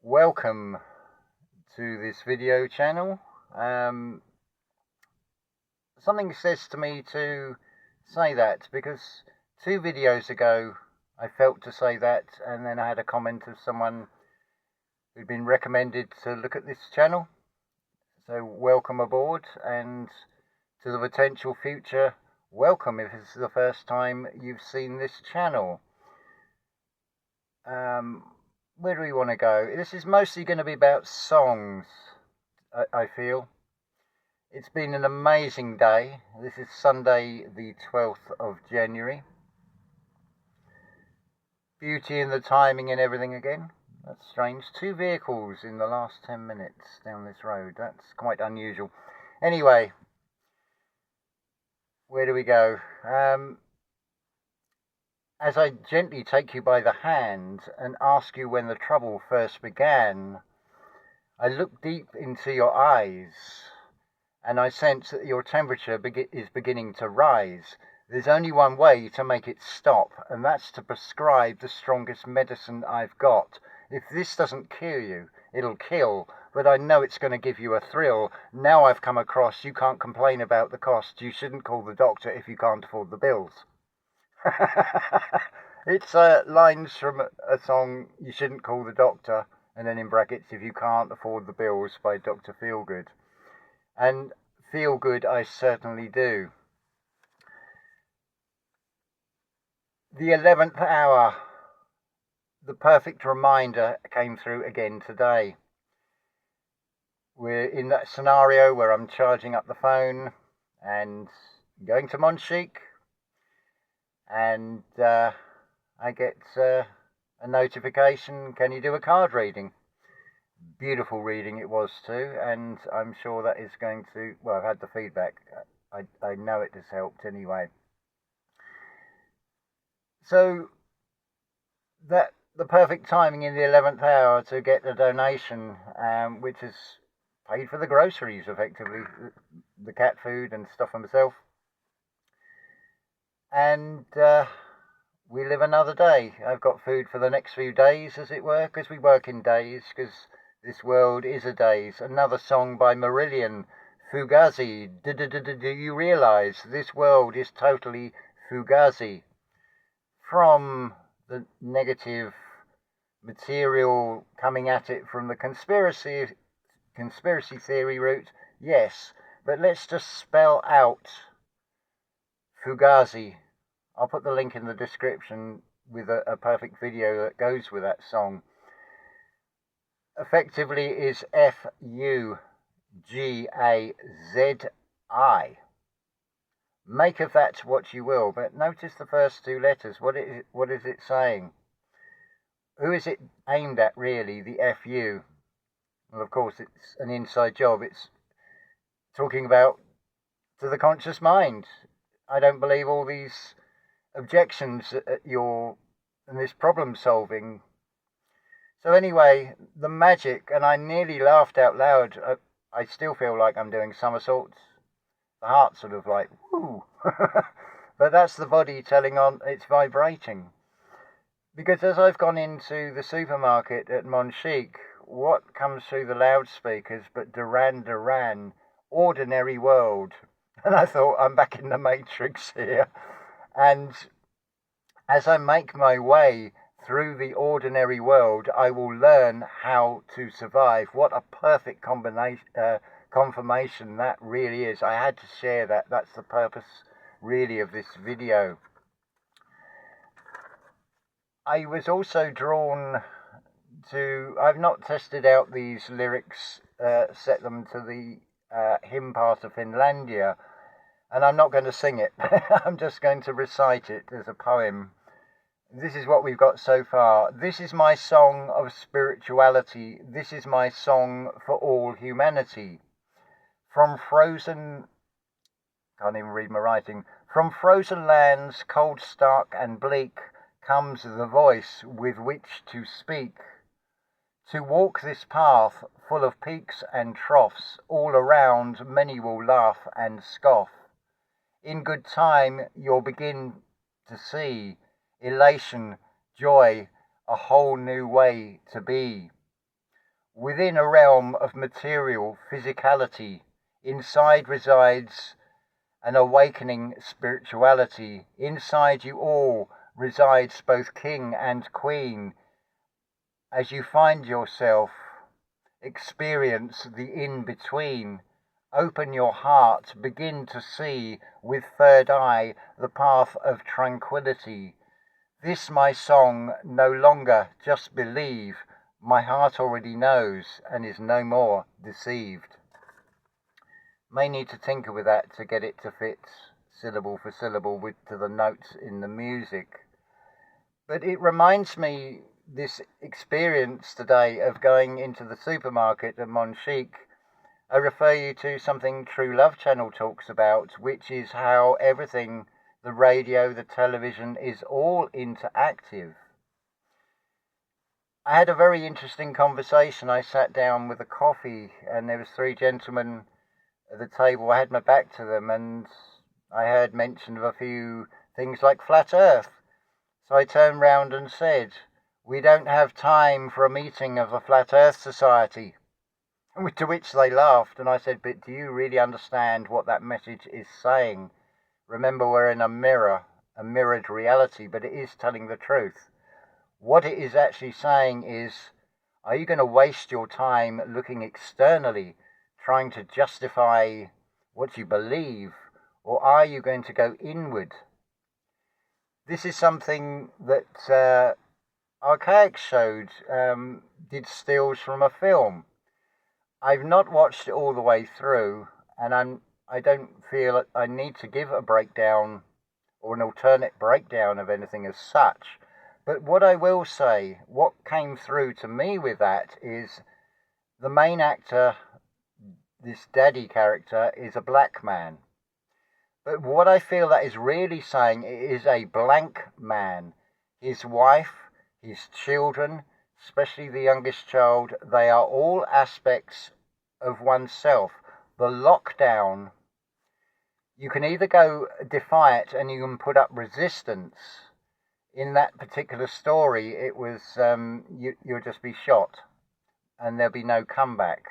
Welcome to this video channel. Something says to me to say that because 2 videos ago I felt to say that, and then I had a comment of someone who'd been recommended to look at this channel. So welcome aboard, and to the potential future, welcome if this is the first time you've seen this channel. Where do we want to go? This is mostly going to be about songs, I feel. It's been an amazing day. This is Sunday the 12th of January. Beauty in the timing and everything again. That's strange. 2 vehicles in the last 10 minutes down this road. That's quite unusual. Anyway, where do we go? As I gently take you by the hand and ask you when the trouble first began, I look deep into your eyes and I sense that your temperature is beginning to rise. There's only one way to make it stop, and that's to prescribe the strongest medicine I've got. If this doesn't cure you, it'll kill, but I know it's going to give you a thrill. Now I've come across, you can't complain about the cost. You shouldn't call the doctor if you can't afford the bills. It's lines from a song, You Shouldn't Call the Doctor, and then in brackets, If You Can't Afford the Bills, by Dr. Feelgood. And feel good I certainly do. The 11th hour, the perfect reminder came through again today. We're in that scenario where I'm charging up the phone and going to Monchique, and I get a notification, can you do a card reading? Beautiful reading it was too, and I'm sure that is going to, well, I've had the feedback. I know it has helped anyway. So that the perfect timing in the 11th hour to get a donation, which has paid for the groceries effectively, the cat food and stuff for myself. And we live another day. I've got food for the next few days, as it were, because we work in days, because this world is a daze. Another song by Marillion, Fugazi. Do you realize this world is totally Fugazi? From the negative material coming at it from the conspiracy theory route, yes, but let's just spell out Fugazi. I'll put the link in the description with a perfect video that goes with that song. Effectively is Fugazi. Make of that what you will, but notice the first 2 letters. What is it saying? Who is it aimed at, really, the FU? Well, of course, it's an inside job. It's talking about to the conscious mind. I don't believe all these objections at and this problem solving. So anyway, the magic, and I nearly laughed out loud. I still feel like I'm doing somersaults. The heart's sort of like, whoo. But that's the body telling on it's vibrating. Because as I've gone into the supermarket at Monchique, what comes through the loudspeakers but Duran Duran, Ordinary World. And I thought, I'm back in the Matrix here. And as I make my way through the ordinary world, I will learn how to survive. What a perfect confirmation that really is. I had to share that. That's the purpose, really, of this video. I was also drawn to, I've not tested out these lyrics, set them to the hymn part of Finlandia, and I'm not going to sing it. I'm just going to recite it as a poem. This is what we've got so far. This is my song of spirituality. This is my song for all humanity. From frozen, can't even read my writing. From frozen lands, cold, stark and bleak, comes the voice with which to speak. To walk this path full of peaks and troughs, all around many will laugh and scoff. In good time you'll begin to see elation, joy, a whole new way to be. Within a realm of material physicality, inside resides an awakening spirituality. Inside you all resides both king and queen. As you find yourself, experience the in-between. Open your heart, begin to see with third eye the path of tranquility. This my song, no longer just believe, my heart already knows and is no more deceived. May need to tinker with that to get it to fit syllable for syllable to the notes in the music. But it reminds me, this experience today of going into the supermarket at Monchique, I refer you to something True Love Channel talks about, which is how everything, the radio, the television, is all interactive. I had a very interesting conversation. I sat down with a coffee and there was 3 gentlemen at the table. I had my back to them and I heard mention of a few things like flat earth. So I turned round and said, "We don't have time for a meeting of the Flat Earth Society." To which they laughed, and I said, "But do you really understand what that message is saying? Remember, we're in a mirror, a mirrored reality, but it is telling the truth. What it is actually saying is, are you going to waste your time looking externally, trying to justify what you believe, or are you going to go inward?" This is something that Archaic showed, did stills from a film. I've not watched it all the way through, and I don't feel I need to give a breakdown or an alternate breakdown of anything as such. But what I will say, what came through to me with that is the main actor, this daddy character, is a black man. But what I feel that is really saying is a blank man. His wife, his children, especially the youngest child, they are all aspects of oneself. The lockdown, you can either go defy it and you can put up resistance. In that particular story, it was you'll just be shot and there'll be no comeback.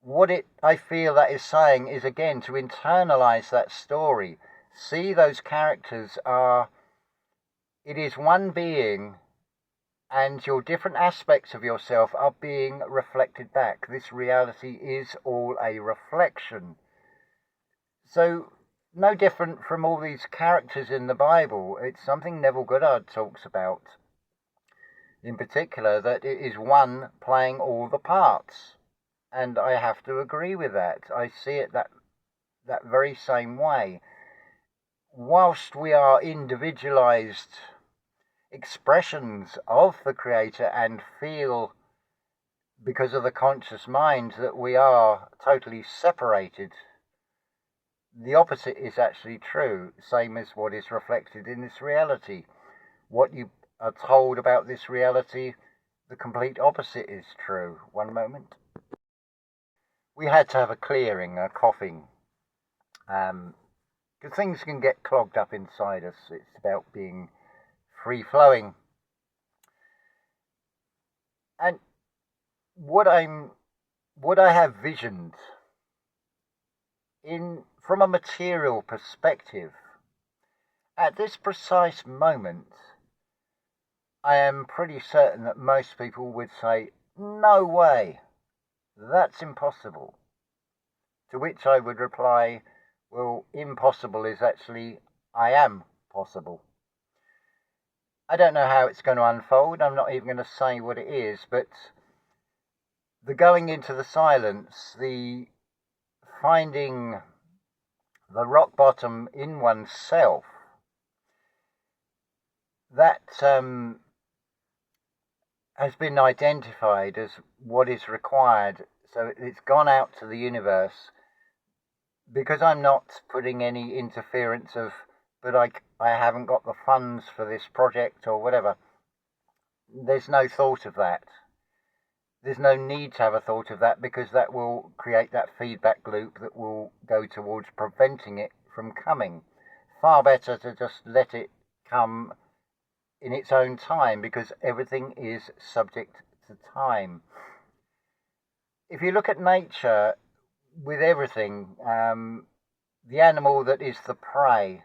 What I feel that is saying is, again, to internalize that story. See, those characters it is one being, and your different aspects of yourself are being reflected back. This reality is all a reflection. So, no different from all these characters in the Bible. It's something Neville Goddard talks about, in particular, that it is one playing all the parts. And I have to agree with that. I see it that very same way. Whilst we are individualized expressions of the Creator and feel, because of the conscious mind, that we are totally separated, the opposite is actually true, same as what is reflected in this reality. What you are told about this reality, the complete opposite is true. One moment. We had to have a clearing, a coughing, because things can get clogged up inside us. It's about being free-flowing. And what I have visioned from a material perspective, at this precise moment, I am pretty certain that most people would say, "No way, that's impossible." To which I would reply, well, impossible is actually, I am possible. I don't know how it's going to unfold. I'm not even going to say what it is, but the going into the silence, the finding the rock bottom in oneself, that has been identified as what is required. So it's gone out to the universe, because I'm not putting any interference of, but I haven't got the funds for this project or whatever. There's no thought of that. There's no need to have a thought of that, because that will create that feedback loop that will go towards preventing it from coming. Far better to just let it come in its own time, because everything is subject to time. if you look at nature with everything, the animal that is the prey,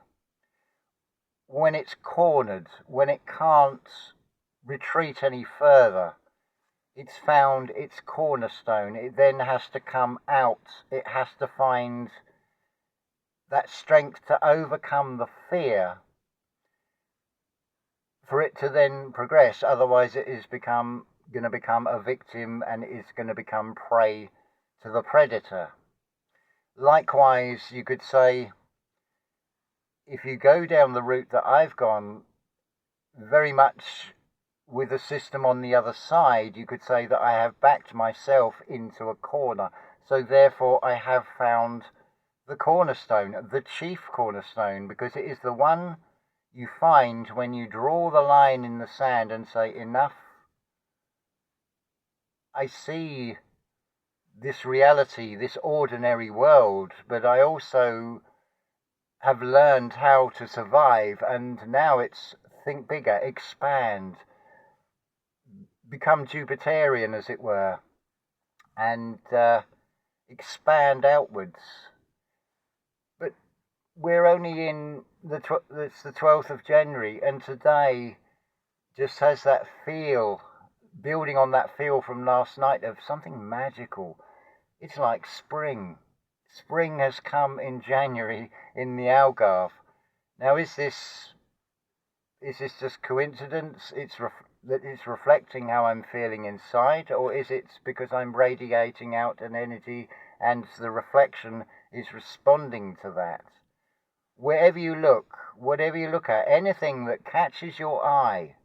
when it's cornered, when it can't retreat any further, it's found its cornerstone. It then has to come out. It has to find that strength to overcome the fear for it to then progress. Otherwise, it is going to become a victim, and it is going to become prey to the predator. Likewise, you could say, if you go down the route that I've gone, very much with the system on the other side, you could say that I have backed myself into a corner. So therefore, I have found the cornerstone, the chief cornerstone, because it is the one you find when you draw the line in the sand and say, enough. I see this reality, this ordinary world, but I also have learned how to survive, and now it's think bigger, expand, become Jupiterian, as it were, and expand outwards. But we're only in it's the 12th of January, and today just has that feel, building on that feel from last night, of something magical. It's like spring. Spring has come in January in the Algarve. Now, is this just coincidence? That it's reflecting how I'm feeling inside, or is it because I'm radiating out an energy and the reflection is responding to that? Wherever you look, whatever you look at, anything that catches your eye,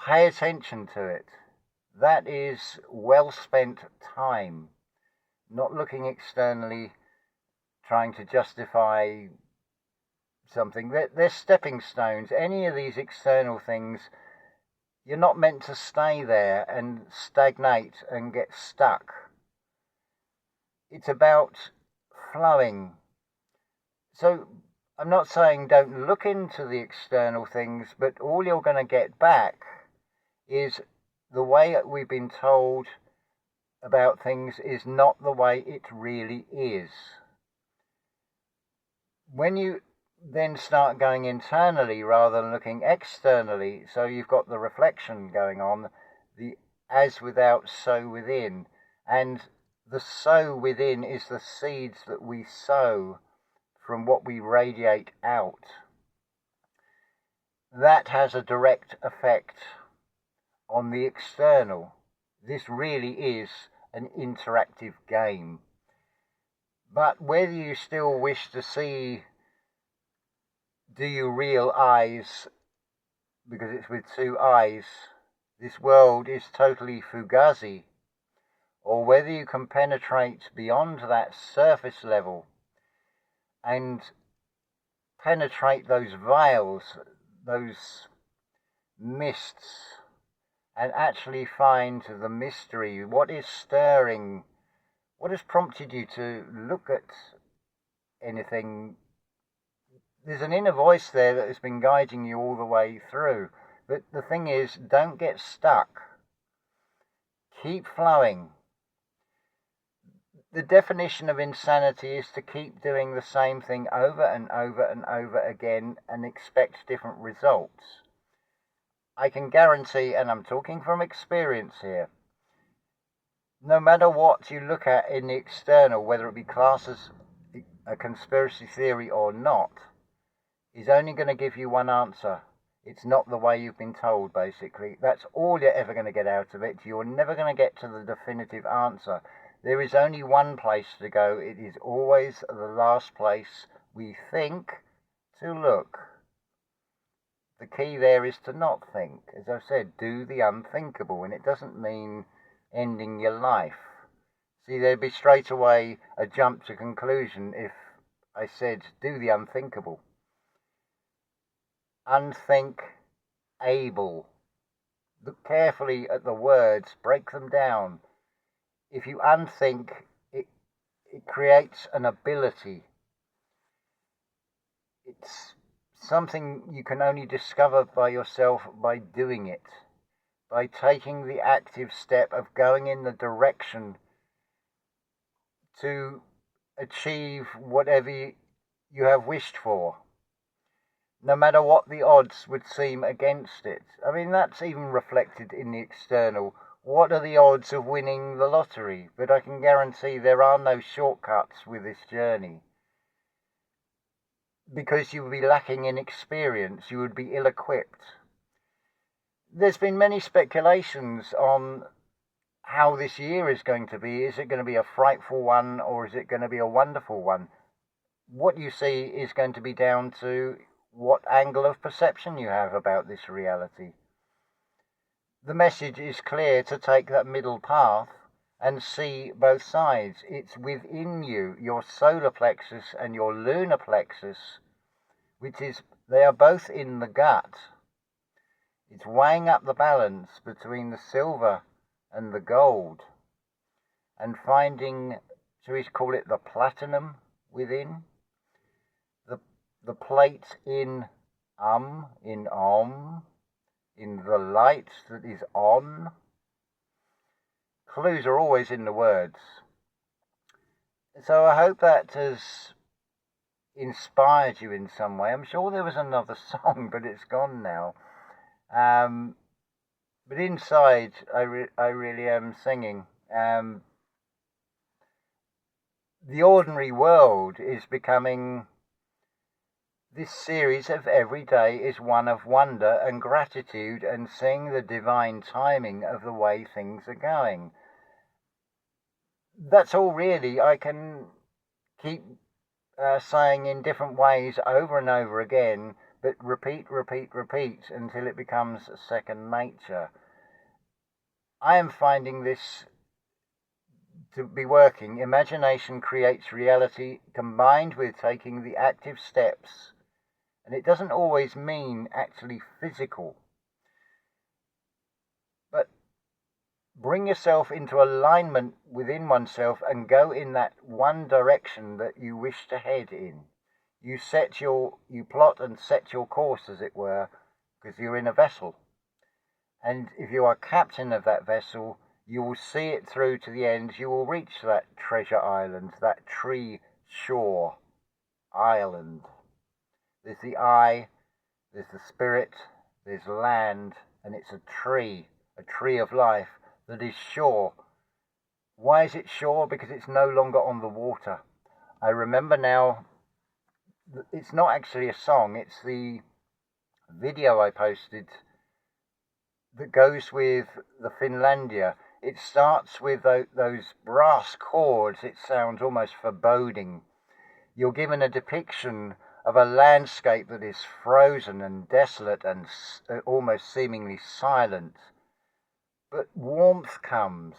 pay attention to it. That is well spent time. Not looking externally, trying to justify something. They're stepping stones. Any of these external things, you're not meant to stay there and stagnate and get stuck. It's about flowing. So I'm not saying don't look into the external things, but all you're going to get back is the way we've been told about things is not the way it really is. When you then start going internally rather than looking externally, so you've got the reflection going on, the as without, so within, and the so within is the seeds that we sow from what we radiate out. That has a direct effect on the external. This really is an interactive game. But whether you still wish to see, do you realize, because it's with two eyes, this world is totally Fugazi, or whether you can penetrate beyond that surface level and penetrate those veils, those mists, and actually find the mystery, what is stirring, what has prompted you to look at anything. There's an inner voice there that has been guiding you all the way through. But the thing is, don't get stuck. Keep flowing. The definition of insanity is to keep doing the same thing over and over and over again and expect different results. I can guarantee, and I'm talking from experience here, no matter what you look at in the external, whether it be classed as a conspiracy theory or not, is only going to give you one answer. It's not the way you've been told, basically. That's all you're ever going to get out of it. You're never going to get to the definitive answer. There is only one place to go. It is always the last place we think to look. The key there is to not think. As I've said, do the unthinkable, and it doesn't mean ending your life. See, there'd be straight away a jump to conclusion if I said do the unthinkable. Unthink able. Look carefully at the words, break them down. If you unthink, it creates an ability. It's something you can only discover by yourself by doing it. by taking the active step of going in the direction to achieve whatever you have wished for, no matter what the odds would seem against it. I mean, that's even reflected in the external. What are the odds of winning the lottery? But I can guarantee there are no shortcuts with this journey, because you would be lacking in experience, you would be ill-equipped. There's been many speculations on how this year is going to be. Is it going to be a frightful one, or is it going to be a wonderful one? What you see is going to be down to what angle of perception you have about this reality. The message is clear to take that middle path and see both sides. It's within you, your solar plexus and your lunar plexus, they are both in the gut. It's weighing up the balance between the silver and the gold, and finding, shall we call it the platinum within, the plate in om, in the light that is on. Clues are always in the words. So I hope that has inspired you in some way. I'm sure there was another song, but it's gone now. But inside, I really am singing. The ordinary world is becoming... This series of every day is one of wonder and gratitude and seeing the divine timing of the way things are going. That's all really. I can keep saying in different ways over and over again, but repeat until it becomes second nature. I am finding this to be working. Imagination creates reality combined with taking the active steps. And it doesn't always mean actually physical. But bring yourself into alignment within oneself and go in that one direction that you wish to head in. You plot and set your course, as it were, because you're in a vessel. And if you are captain of that vessel, you will see it through to the end. You will reach that treasure island, that tree shore island. There's the eye, there's the spirit, there's land, and it's a tree of life that is sure. Why is it sure? Because it's no longer on the water. I remember now, it's not actually a song, it's the video I posted that goes with the Finlandia. It starts with those brass chords. It sounds almost foreboding. You're given a depiction of a landscape that is frozen and desolate and almost seemingly silent. But warmth comes.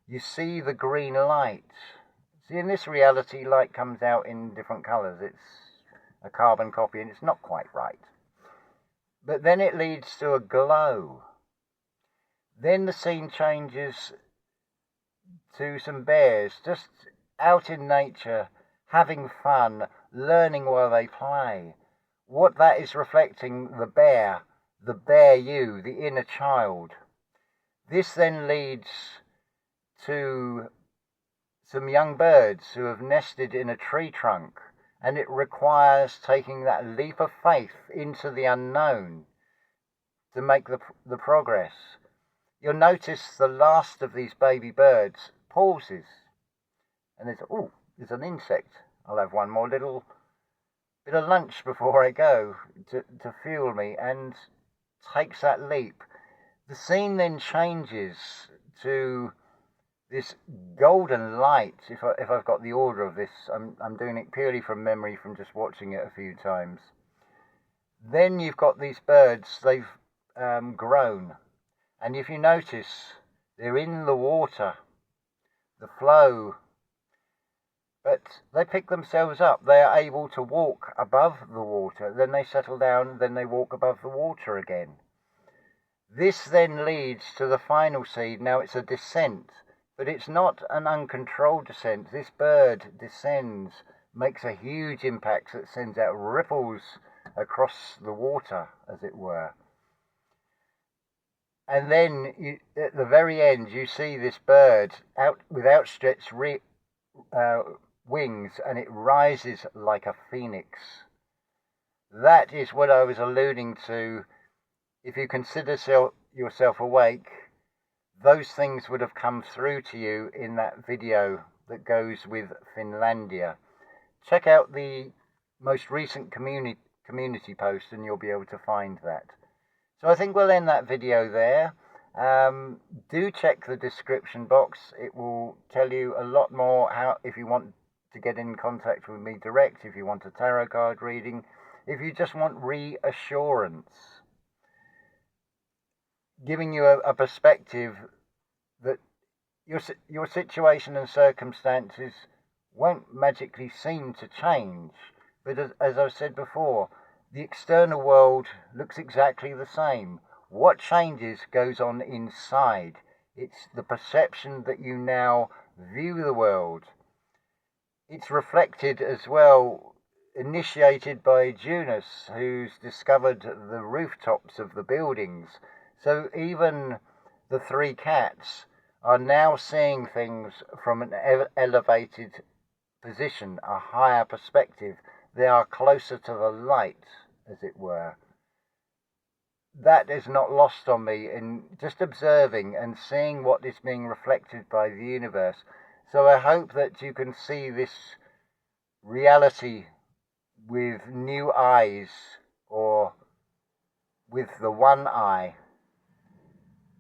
You see the green light. See, in this reality, light comes out in different colours. It's a carbon copy and it's not quite right. But then it leads to a glow. Then the scene changes to some bears just out in nature, having fun, learning while they play. What that is reflecting, the bear you, the inner child. This then leads to some young birds who have nested in a tree trunk, and it requires taking that leap of faith into the unknown to make the progress. You'll notice the last of these baby birds pauses, and there's an insect. I'll have one more little bit of lunch before I go to fuel me, and takes that leap. The scene then changes to this golden light. If I've got the order of this, I'm doing it purely from memory from just watching it a few times. Then you've got these birds, they've grown. And if you notice, they're in the water, the flow. But they pick themselves up. They are able to walk above the water. Then they settle down, then they walk above the water again. This then leads to the final seed. Now it's a descent, but it's not an uncontrolled descent. This bird descends, makes a huge impact that sends out ripples across the water, as it were. And then at the very end, you see this bird out with outstretched wings, and it rises like a phoenix. That is what I was alluding to. If you consider yourself awake, those things would have come through to you in that video that goes with Finlandia. Check out the most recent community post and you'll be able to find that. So I think we'll end that video there. Do check the description box. It will tell you a lot more how, if you want to get in contact with me direct, if you want a tarot card reading, if you just want reassurance, giving you a perspective that your situation and circumstances won't magically seem to change. But as I've said before, the external world looks exactly the same. What changes goes on inside. It's the perception that you now view the world. It's reflected as well, initiated by Junus, who's discovered the rooftops of the buildings. So even the three cats are now seeing things from an elevated position, a higher perspective. They are closer to the light, as it were. That is not lost on me in just observing and seeing what is being reflected by the universe. So I hope that you can see this reality with new eyes, or with the one eye,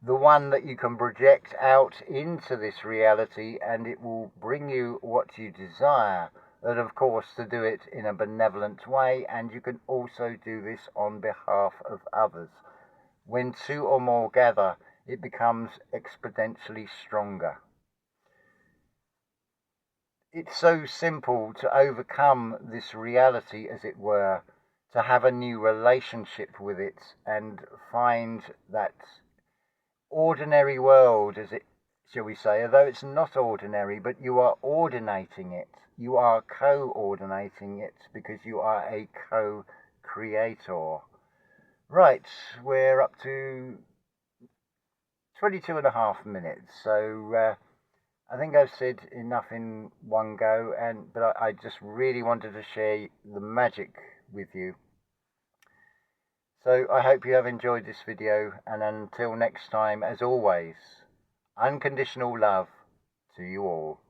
the one that you can project out into this reality, and it will bring you what you desire. And of course, to do it in a benevolent way, and you can also do this on behalf of others. When two or more gather, it becomes exponentially stronger. It's so simple to overcome this reality, as it were, to have a new relationship with it and find that ordinary world, as it, shall we say, although it's not ordinary, but you are ordinating it. You are co-ordinating it because you are a co-creator. Right, we're up to 22.5 minutes, so I think I've said enough in one go, but I just really wanted to share the magic with you. So I hope you have enjoyed this video, and until next time, as always, unconditional love to you all.